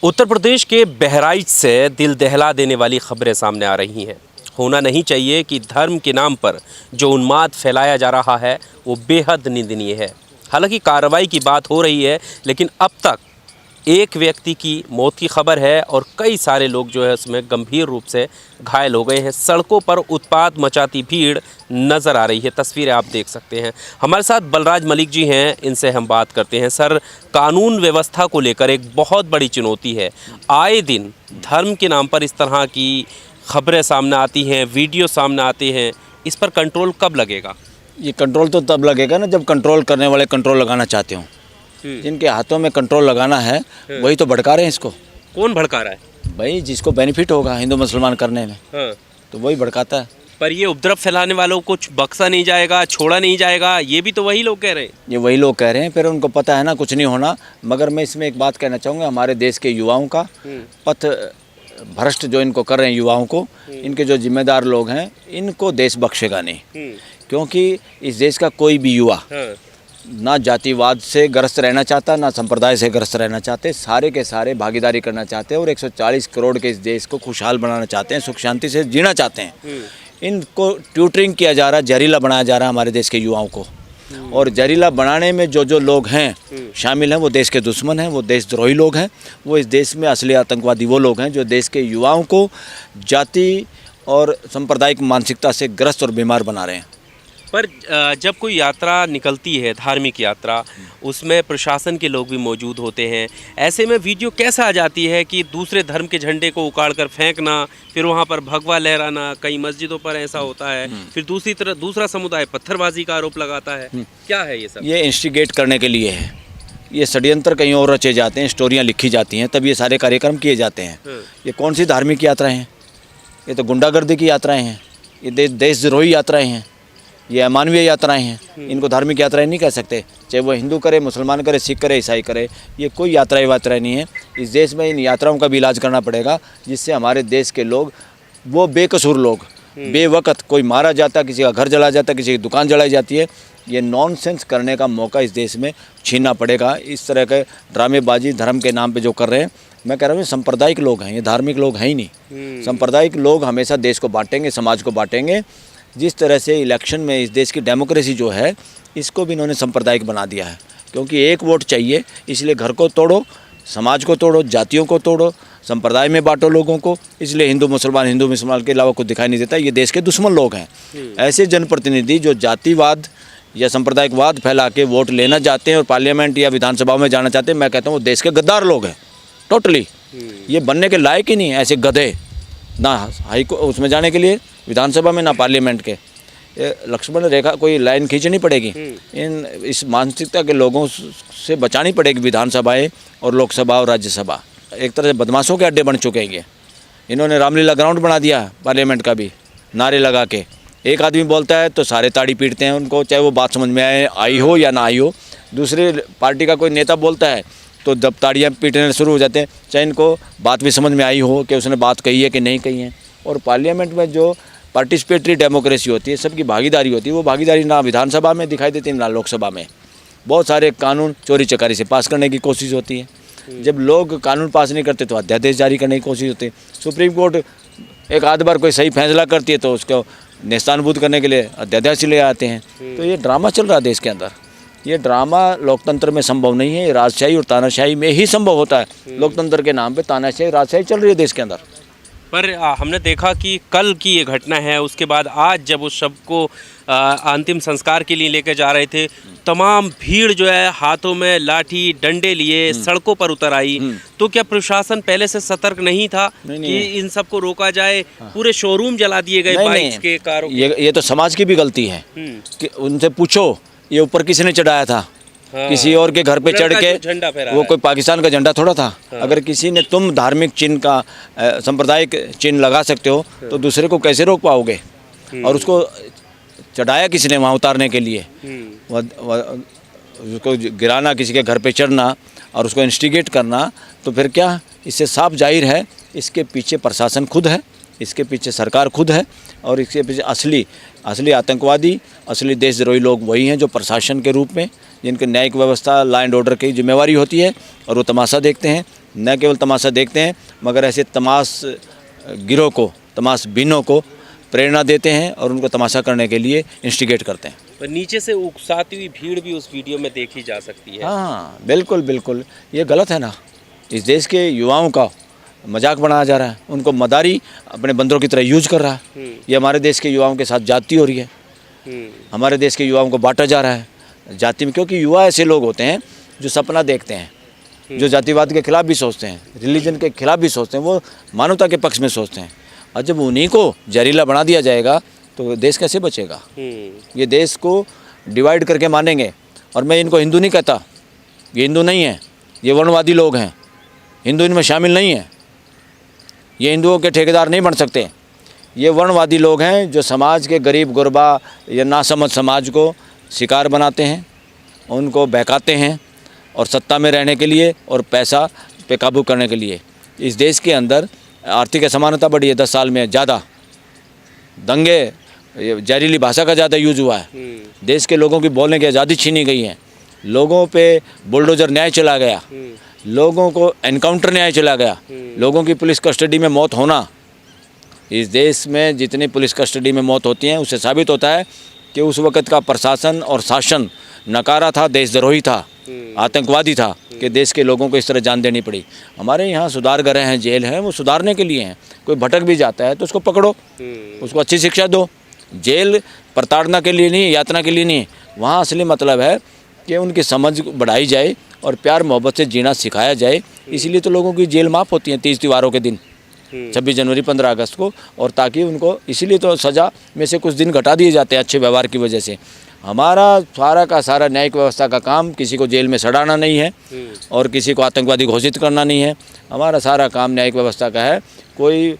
उत्तर प्रदेश के बहराइच से दिल दहला देने वाली खबरें सामने आ रही हैं। होना नहीं चाहिए कि धर्म के नाम पर जो उन्माद फैलाया जा रहा है वो बेहद निंदनीय है। हालांकि कार्रवाई की बात हो रही है, लेकिन अब तक एक व्यक्ति की मौत की खबर है और कई सारे लोग जो है उसमें गंभीर रूप से घायल हो गए हैं। सड़कों पर उत्पात मचाती भीड़ नज़र आ रही है, तस्वीरें आप देख सकते हैं। हमारे साथ बलराज मलिक जी हैं, इनसे हम बात करते हैं। सर, कानून व्यवस्था को लेकर एक बहुत बड़ी चुनौती है। आए दिन धर्म के नाम पर इस तरह की खबरें सामने आती हैं, वीडियो सामने आते हैं, इस पर कंट्रोल कब लगेगा? ये कंट्रोल तो तब लगेगा ना जब कंट्रोल करने वाले कंट्रोल लगाना चाहते हो। जिनके हाथों में कंट्रोल लगाना है वही तो भड़का रहे हैं इसको। कौन भड़का रहा है? भाई जिसको बेनिफिट होगा हिंदू मुसलमान करने में, तो वही भड़काता है। पर ये उपद्रव फैलाने वालों को कुछ बख्शा नहीं जाएगा, छोड़ा नहीं जाएगा, ये भी तो वही लोग कह रहे हैं। ये वही लोग कह रहे हैं, फिर उनको पता है ना कुछ नहीं होना। मगर मैं इसमें एक बात कहना चाहूँगा, हमारे देश के युवाओं का पथ भ्रष्ट जो इनको कर रहे हैं युवाओं को, इनके जो जिम्मेदार लोग हैं, इनको देश बख्शेगा नहीं। क्योंकि इस देश का कोई भी युवा ना जातिवाद से ग्रस्त रहना चाहता, ना संप्रदाय से ग्रस्त रहना चाहते। सारे के सारे भागीदारी करना चाहते हैं और 140 करोड़ के इस देश को खुशहाल बनाना चाहते हैं, सुख शांति से जीना चाहते हैं। इनको ट्यूटरिंग किया जा रहा है, जहरीला बनाया जा रहा है हमारे देश के युवाओं को। और जहरीला बनाने में जो जो लोग हैं शामिल हैं वो देश के दुश्मन हैं, वो देशद्रोही लोग हैं। वो इस देश में असली आतंकवादी वो लोग हैं जो देश के युवाओं को जाति और सांप्रदायिक मानसिकता से ग्रस्त और बीमार बना रहे हैं। पर जब कोई यात्रा निकलती है, धार्मिक यात्रा, उसमें प्रशासन के लोग भी मौजूद होते हैं। ऐसे में वीडियो कैसे आ जाती है कि दूसरे धर्म के झंडे को उखाड़ कर फेंकना, फिर वहाँ पर भगवा लहराना, कई मस्जिदों पर ऐसा होता है। फिर दूसरी तरफ दूसरा समुदाय पत्थरबाजी का आरोप लगाता है। क्या है ये सब? ये इंस्टिगेट करने के लिए है। ये षड्यंत्र कहीं और रचे जाते हैं, स्टोरियाँ लिखी जाती हैं, तब ये सारे कार्यक्रम किए जाते हैं। ये कौन सी धार्मिक यात्राएँ हैं? ये तो गुंडागर्दी की यात्राएँ हैं, ये देशद्रोही यात्राएँ हैं, ये अमानवीय यात्राएं हैं। इनको धार्मिक यात्राएं नहीं कह सकते। चाहे वो हिंदू करे, मुसलमान करे, सिख करे, ईसाई करे, ये कोई यात्राएं नहीं है। इस देश में इन यात्राओं का भी इलाज करना पड़ेगा, जिससे हमारे देश के लोग, वो बेकसूर लोग, बेवकत कोई मारा जाता, किसी का घर जलाया जाता, किसी की दुकान जलाई जाती है, ये नॉनसेंस करने का मौका इस देश में छीनना पड़ेगा। इस तरह के ड्रामेबाजी धर्म के नाम पर जो कर रहे हैं, मैं कह रहा हूँ सांप्रदायिक लोग हैं, ये धार्मिक लोग हैं ही नहीं। सांप्रदायिक लोग हमेशा देश को बांटेंगे, समाज को बांटेंगे। जिस तरह से इलेक्शन में इस देश की डेमोक्रेसी जो है, इसको भी इन्होंने सांप्रदायिक बना दिया है। क्योंकि एक वोट चाहिए, इसलिए घर को तोड़ो, समाज को तोड़ो, जातियों को तोड़ो, संप्रदाय में बांटो लोगों को। इसलिए हिंदू मुसलमान के अलावा कुछ दिखाई नहीं देता। ये देश के दुश्मन लोग हैं। ऐसे जनप्रतिनिधि जो जातिवाद या सांप्रदायिकवाद फैला के वोट लेना चाहते हैं और पार्लियामेंट या विधानसभा में जाना चाहते हैं, मैं कहता हूँ वो देश के गद्दार लोग हैं टोटली। ये बनने के लायक ही नहीं है ऐसे गधे, ना हाई को उसमें जाने के लिए विधानसभा में, ना पार्लियामेंट के। लक्ष्मण रेखा कोई लाइन खींचनी पड़ेगी। इस मानसिकता के लोगों से बचानी पड़ेगी विधानसभाएं और लोकसभा और राज्यसभा। एक तरह से बदमाशों के अड्डे बन चुके हैं ये। इन्होंने रामलीला ग्राउंड बना दिया पार्लियामेंट का भी, नारे लगा के। एक आदमी बोलता है तो सारे ताड़ी पीटते हैं उनको, चाहे वो बात समझ में आई हो या ना आई हो। दूसरे पार्टी का कोई नेता बोलता है तो जब ताड़ियाँ पीटने शुरू हो जाते हैं, चाहे इनको बात भी समझ में आई हो कि उसने बात कही है कि नहीं कही है। और पार्लियामेंट में जो पार्टिसिपेटरी डेमोक्रेसी होती है, सबकी भागीदारी होती है, वो भागीदारी ना विधानसभा में दिखाई देती है ना लोकसभा में। बहुत सारे कानून चोरी चकारी से पास करने की कोशिश होती है। जब लोग कानून पास नहीं करते तो अध्यादेश जारी करने की कोशिश होती है। सुप्रीम कोर्ट एक आध बार कोई सही फैसला करती है तो उसको नेस्तानबूद करने के लिए अध्यादेश ले आते हैं। तो ये ड्रामा चल रहा है देश के अंदर। ये ड्रामा लोकतंत्र में संभव नहीं है, ये राजशाही और तानाशाही में ही संभव होता है। लोकतंत्र के नाम पे तानाशाही, राजशाही चल रही है देश के अंदर। पर हमने देखा कि कल की ये घटना है, उसके बाद आज जब उस शव को अंतिम संस्कार के लिए लेकर जा रहे थे, तमाम भीड़ जो है हाथों में लाठी डंडे लिए सड़कों पर उतर आई। तो क्या प्रशासन पहले से सतर्क नहीं था कि इन सब को रोका जाए? पूरे शोरूम जला दिए गए बाइक्स के, कारों के। ये तो समाज की भी गलती है कि उनसे पूछो ये ऊपर किसने चढ़ाया था। किसी और के घर पे चढ़ के झंडा फहरा, वो कोई पाकिस्तान का झंडा थोड़ा था। अगर किसी ने, तुम धार्मिक चिन्ह का सांप्रदायिक चिन्ह लगा सकते हो तो दूसरे को कैसे रोक पाओगे? और उसको चढ़ाया किसने वहाँ उतारने के लिए? उसको गिराना, किसी के घर पे चढ़ना और उसको इंस्टिगेट करना, तो फिर क्या? इससे साफ जाहिर है इसके पीछे प्रशासन खुद है, इसके पीछे सरकार खुद है और इसके पीछे असली आतंकवादी, असली देशद्रोही लोग वही हैं जो प्रशासन के रूप में, जिनके न्यायिक व्यवस्था, लॉ एंड ऑर्डर की जिम्मेवारी होती है और वो तमाशा देखते हैं। न केवल तमाशा देखते हैं मगर ऐसे तमाश गिरोह को, तमाश बीनों को प्रेरणा देते हैं और उनको तमाशा करने के लिए इंस्टिगेट करते हैं। पर नीचे से उकसाती हुई भीड़ भी उस वीडियो में देखी जा सकती है। हाँ बिल्कुल बिल्कुल, ये गलत है ना। इस देश के युवाओं का मजाक बनाया जा रहा है, उनको मदारी अपने बंदरों की तरह यूज कर रहा है। ये हमारे देश के युवाओं के साथ जाति हो रही है, हमारे देश के युवाओं को बांटा जा रहा है जाति में, क्योंकि युवा ऐसे लोग होते हैं जो सपना देखते हैं, जो जातिवाद के खिलाफ भी सोचते हैं, रिलीजन के खिलाफ भी सोचते हैं, वो मानवता के पक्ष में सोचते हैं। और जब उन्हीं को जहरीला बना दिया जाएगा तो देश कैसे बचेगा। ये देश को डिवाइड करके मानेंगे। और मैं इनको हिंदू नहीं कहता, ये हिंदू नहीं है, ये वर्णवादी लोग हैं, हिंदू इनमें शामिल नहीं है, ये हिंदुओं के ठेकेदार नहीं बन सकते। ये वर्णवादी लोग हैं जो समाज के गरीब गुरबा या नासमझ समाज को शिकार बनाते हैं, उनको बहकाते हैं और सत्ता में रहने के लिए और पैसा पे काबू करने के लिए। इस देश के अंदर आर्थिक असमानता बढ़ी है 10 साल में ज़्यादा, दंगे, जहरीली भाषा का ज़्यादा यूज हुआ है, देश के लोगों की बोलने की आज़ादी छीनी गई है, लोगों पे बुलडोजर न्याय चला गया, लोगों को एनकाउंटर न्याय चला गया, लोगों की पुलिस कस्टडी में मौत होना। इस देश में जितनी पुलिस कस्टडी में मौत होती हैं उससे साबित होता है कि उस वक़्त का प्रशासन और शासन नकारा था, देशद्रोही था, आतंकवादी था कि देश के लोगों को इस तरह जान देनी पड़ी। हमारे यहाँ सुधार गृह हैं, जेल हैं, वो सुधारने के लिए हैं। कोई भटक भी जाता है तो उसको पकड़ो, उसको अच्छी शिक्षा दो। जेल प्रताड़ना के लिए नहीं, यातना के लिए नहीं। वहाँ असली मतलब है कि उनकी समझ बढ़ाई जाए और प्यार मोहब्बत से जीना सिखाया जाए। इसीलिए तो लोगों की जेल माफ़ होती है 30 त्योहारों के दिन, 26 जनवरी 15 अगस्त को, और ताकि उनको, इसीलिए तो सज़ा में से कुछ दिन घटा दिए जाते हैं अच्छे व्यवहार की वजह से। हमारा सारा का सारा न्यायिक व्यवस्था का काम किसी को जेल में सड़ाना नहीं है और किसी को आतंकवादी घोषित करना नहीं है। हमारा सारा काम न्यायिक व्यवस्था का है। कोई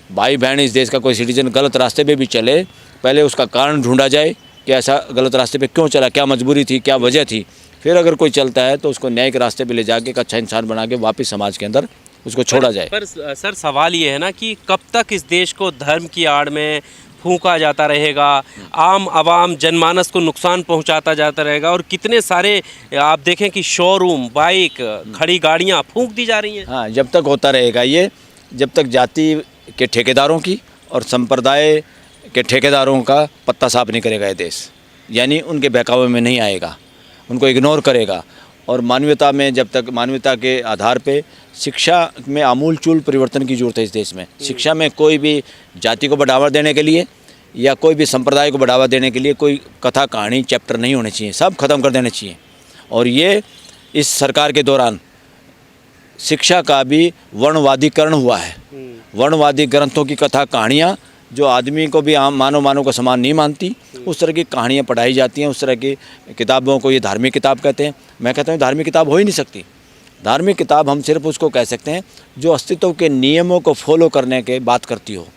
भाई बहन इस देश का कोई सिटीजन गलत रास्ते पे भी चले, पहले उसका कारण ढूंढा जाए कि ऐसा गलत रास्ते पे क्यों चला, क्या मजबूरी थी, क्या वजह थी। फिर अगर कोई चलता है तो उसको न्यायिक रास्ते पे ले जाके एक अच्छा इंसान बना के वापस समाज के अंदर उसको छोड़ा जाए। पर सर सवाल ये है ना कि कब तक इस देश को धर्म की आड़ में फूंका जाता रहेगा, आम आवाम जनमानस को नुकसान पहुंचाता जाता रहेगा, और कितने सारे आप देखें कि शोरूम, बाइक, खड़ी गाड़ियां फूंक दी जा रही हैं। हाँ, जब तक होता रहेगा ये, जब तक जाति के ठेकेदारों की और संप्रदाय के ठेकेदारों का पत्ता साफ नहीं करेगा ये देश, यानी उनके बहकावे में नहीं आएगा, उनको इग्नोर करेगा। और मानवता में, जब तक मानवता के आधार पे शिक्षा में आमूल चूल परिवर्तन की जरूरत है इस देश में। शिक्षा में कोई भी जाति को बढ़ावा देने के लिए या कोई भी संप्रदाय को बढ़ावा देने के लिए कोई कथा कहानी चैप्टर नहीं होने चाहिए, सब खत्म कर देने चाहिए। और ये इस सरकार के दौरान शिक्षा का भी वर्णवादीकरण हुआ है। वर्णवादी ग्रंथों की कथा कहानियाँ जो आदमी को भी आम मानव को समान नहीं मानती, उस तरह की कहानियाँ पढ़ाई जाती हैं, उस तरह की किताबों को ये धार्मिक किताब कहते हैं। मैं कहता हूँ धार्मिक किताब हो ही नहीं सकती। धार्मिक किताब हम सिर्फ उसको कह सकते हैं जो अस्तित्व के नियमों को फॉलो करने के बात करती हो,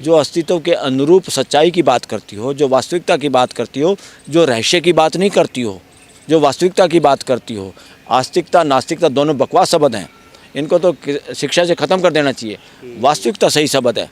जो अस्तित्व के अनुरूप सच्चाई की बात करती हो, जो वास्तविकता की बात करती हो, जो रहस्य की बात नहीं करती हो, जो वास्तविकता की बात करती हो। आस्तिकता नास्तिकता दोनों बकवास शब्द हैं, इनको तो शिक्षा से ख़त्म कर देना चाहिए। वास्तविकता सही शब्द है।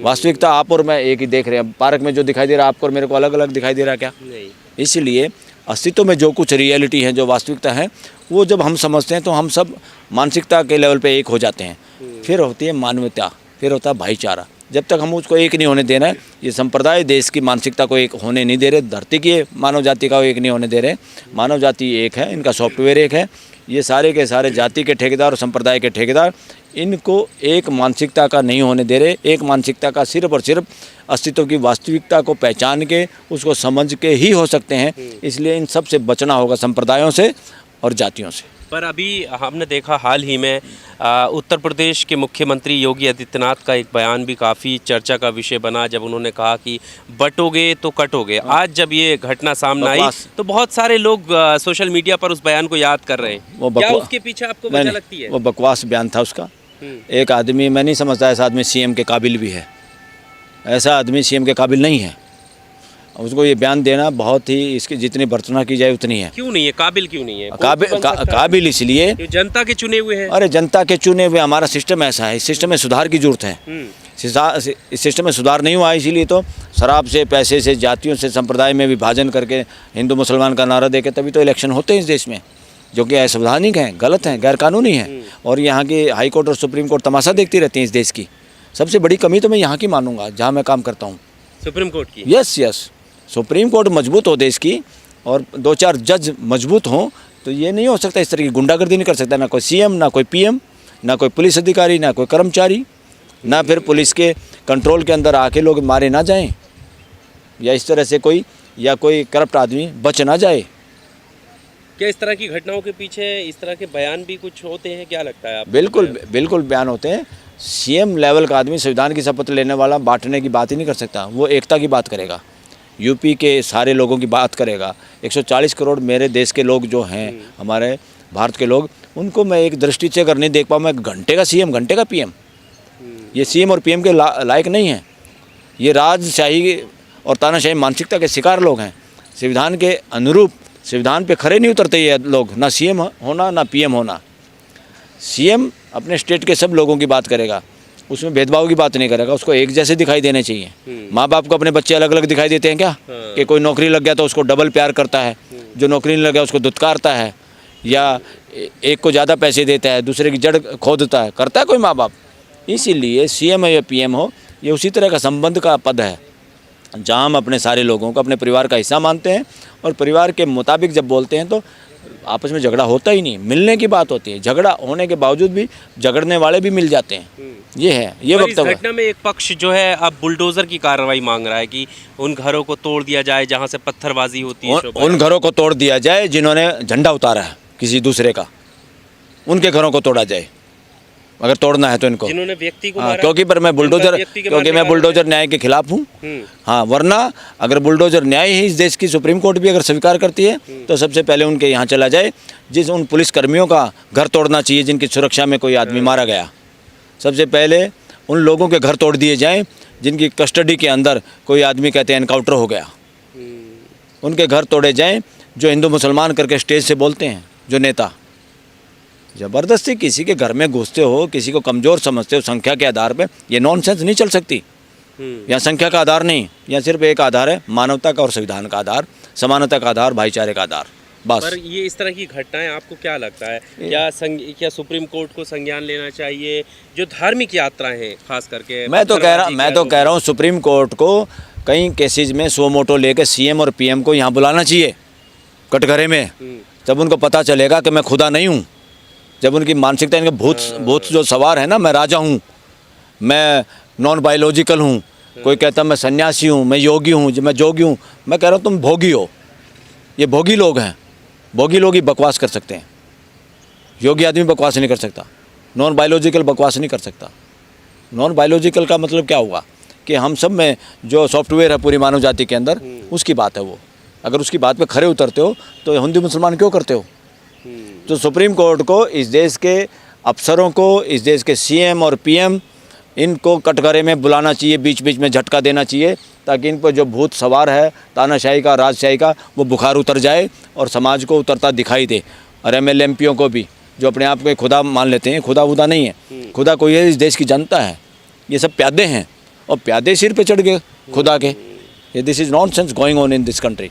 वास्तविकता आप और मैं एक ही देख रहे हैं। पार्क में जो दिखाई दे रहा है आपको और मेरे को अलग अलग दिखाई दे रहा है क्या? नहीं। इसलिए अस्तित्व में जो कुछ रियलिटी है, जो वास्तविकता है, वो जब हम समझते हैं तो हम सब मानसिकता के लेवल पे एक हो जाते हैं। फिर होती है मानवता, फिर होता है भाईचारा। जब तक हम उसको एक नहीं होने दे रहे हैं, ये संप्रदाय देश की मानसिकता को एक होने नहीं दे रहे, धरती की मानव जाति का एक नहीं होने दे रहे। मानव जाति एक है, इनका सॉफ्टवेयर एक है। ये सारे के सारे जाति के ठेकेदार और संप्रदाय के ठेकेदार इनको एक मानसिकता का नहीं होने दे रहे। एक मानसिकता का सिर्फ और सिर्फ अस्तित्व की वास्तविकता को पहचान के उसको समझ के ही हो सकते हैं। इसलिए इन सब से बचना होगा, संप्रदायों से और जातियों से। पर अभी हमने देखा हाल ही में उत्तर प्रदेश के मुख्यमंत्री योगी आदित्यनाथ का एक बयान भी काफ़ी चर्चा का विषय बना, जब उन्होंने कहा कि बटोगे तो कटोगे। आज जब ये घटना सामने आई तो बहुत सारे लोग सोशल मीडिया पर उस बयान को याद कर रहे हैं। क्या उसके पीछे आपको वजह लगती है? वो बकवास बयान था उसका। एक आदमी, मैं नहीं समझता ऐसा आदमी सीएम के काबिल भी है। ऐसा आदमी सीएम के काबिल नहीं है। उसको ये बयान देना बहुत ही, इसकी जितनी भर्त्सना की जाए उतनी है। क्यों नहीं है? काबिल क्यों नहीं है? काबिल इसलिए, जनता के चुने हुए हैं। अरे जनता के चुने हुए, हमारा सिस्टम ऐसा है, इस सिस्टम में सुधार की जरूरत है। इस सिस्टम में सुधार नहीं हुआ, इसीलिए तो शराब से, पैसे से, जातियों से, संप्रदाय में विभाजन करके हिंदू मुसलमान का नारा देके तभी तो इलेक्शन होते हैं इस देश में। जो कि असंवैधानिक हैं, गलत हैं, गैरकानूनी हैं। और यहाँ की हाई कोर्ट और सुप्रीम कोर्ट तमाशा देखती रहती हैं इस देश की। सबसे बड़ी कमी तो मैं यहाँ की मानूंगा जहाँ मैं काम करता हूँ। सुप्रीम कोर्ट की। यस, सुप्रीम कोर्ट मजबूत हो देश की और 2-4 जज मजबूत हों तो ये नहीं हो सकता, इस तरह की गुंडागर्दी नहीं कर सकता ना कोई सीएम, ना कोई पीएम, ना कोई पुलिस अधिकारी, ना कोई कर्मचारी, ना फिर पुलिस के कंट्रोल के अंदर आके लोग मारे ना जाएं, या इस तरह से कोई करप्ट आदमी बच ना जाए। क्या इस तरह की घटनाओं के पीछे इस तरह के बयान भी कुछ होते हैं, क्या लगता है आपको? बिल्कुल बयान होते हैं। सीएम लेवल का आदमी, संविधान की शपथ लेने वाला, बांटने की बात ही नहीं कर सकता। वो एकता की बात करेगा, यूपी के सारे लोगों की बात करेगा। 140 करोड़ मेरे देश के लोग जो हैं, हमारे भारत के लोग, उनको मैं एक दृष्टि से अगर नहीं देख पाऊँ, मैं घंटे का सीएम, घंटे का पीएम, ये सीएम और पीएम के लायक नहीं है। ये राजशाही और तानाशाही मानसिकता के शिकार लोग हैं। संविधान के अनुरूप, संविधान पे खरे नहीं उतरते ये लोग, ना सीएम होना ना पीएम होना। सीएम अपने स्टेट के सब लोगों की बात करेगा, उसमें भेदभाव की बात नहीं करेगा, उसको एक जैसे दिखाई देने चाहिए। माँ बाप को अपने बच्चे अलग अलग दिखाई देते हैं क्या? कि कोई नौकरी लग गया तो उसको डबल प्यार करता है, जो नौकरी नहीं लग गया उसको दुत्कारता है, या एक को ज़्यादा पैसे देता है, दूसरे की जड़ खोदता है, करता है कोई माँ बाप? इसीलिए सीएम हो या पीएम हो, ये उसी तरह का संबंध का पद है जहाँ हम अपने सारे लोगों को अपने परिवार का हिस्सा मानते हैं और परिवार के मुताबिक जब बोलते हैं तो आपस में झगड़ा होता ही नहीं, मिलने की बात होती है। झगड़ा होने के बावजूद भी झगड़ने वाले भी मिल जाते हैं। ये है, ये वक्तव्य। इस घटना में एक पक्ष जो है अब बुलडोजर की कार्रवाई मांग रहा है कि उन घरों को तोड़ दिया जाए जहां से पत्थरबाजी होती है। उन घरों को तोड़ दिया जाए जिन्होंने झंडा उतारा है किसी दूसरे का, उनके घरों को तोड़ा जाए अगर तोड़ना है तो इनको, जिन्होंने व्यक्ति को हाँ, मारा, क्योंकि मैं बुलडोजर न्याय के खिलाफ हूँ। हाँ, वरना अगर बुलडोजर न्याय ही इस देश की सुप्रीम कोर्ट भी अगर स्वीकार करती है तो सबसे पहले उनके यहाँ चला जाए, उन पुलिस कर्मियों का घर तोड़ना चाहिए जिनकी सुरक्षा में कोई आदमी मारा गया। सबसे पहले उन लोगों के घर तोड़ दिए जाएँ जिनकी कस्टडी के अंदर कोई आदमी कहते हैं एनकाउंटर हो गया, उनके घर तोड़े जाएँ जो हिंदू मुसलमान करके स्टेज से बोलते हैं जो नेता। ज़बरदस्ती किसी के घर में घुसते हो, किसी को कमज़ोर समझते हो संख्या के आधार पे, ये नॉनसेंस नहीं चल सकती। यहाँ संख्या का आधार नहीं, यहाँ सिर्फ एक आधार है, मानवता का और संविधान का आधार, समानता का आधार, भाईचारे का आधार, बस। पर ये इस तरह की घटनाएं आपको क्या लगता है, क्या सुप्रीम कोर्ट को संज्ञान लेना चाहिए? जो धार्मिक यात्राएं हैं खास करके, मैं तो कह रहा हूँ सुप्रीम कोर्ट को कई केसेज में सो मोटो लेकर सीएम और पीएम को यहाँ बुलाना चाहिए कटघरे में। जब उनको पता चलेगा कि मैं खुदा नहीं हूँ, जब उनकी मानसिकता, इनके भूत जो सवार है ना, मैं राजा हूँ, मैं नॉन बायोलॉजिकल हूँ, कोई कहता मैं सन्यासी हूँ, मैं योगी हूँ, मैं जोगी हूँ, मैं कह रहा हूँ तुम भोगी हो। ये भोगी लोग हैं, भोगी लोग ही बकवास कर सकते हैं, योगी आदमी बकवास नहीं कर सकता, नॉन बायोलॉजिकल बकवास नहीं कर सकता। नॉन बायोलॉजिकल का मतलब क्या हुआ कि हम सब में जो सॉफ्टवेयर है पूरी मानव जाति के अंदर, उसकी बात है वो। अगर उसकी बात पे खरे उतरते हो तो हिंदू मुसलमान क्यों करते हो? तो सुप्रीम कोर्ट को इस देश के अफसरों को, इस देश के सीएम और पीएम, इनको कटघरे में बुलाना चाहिए, बीच बीच में झटका देना चाहिए, ताकि इन पर जो भूत सवार है तानाशाही का, राजशाही का, वो बुखार उतर जाए और समाज को उतरता दिखाई दे। और एमएलए एमपीओं को भी, जो अपने आप को खुदा मान लेते हैं, खुदा वुदा नहीं है, खुदा कोई है, इस देश की जनता है। ये सब प्यादे हैं और प्यादे सिर पे चढ़ गए खुदा के। This is nonsense going on in this country.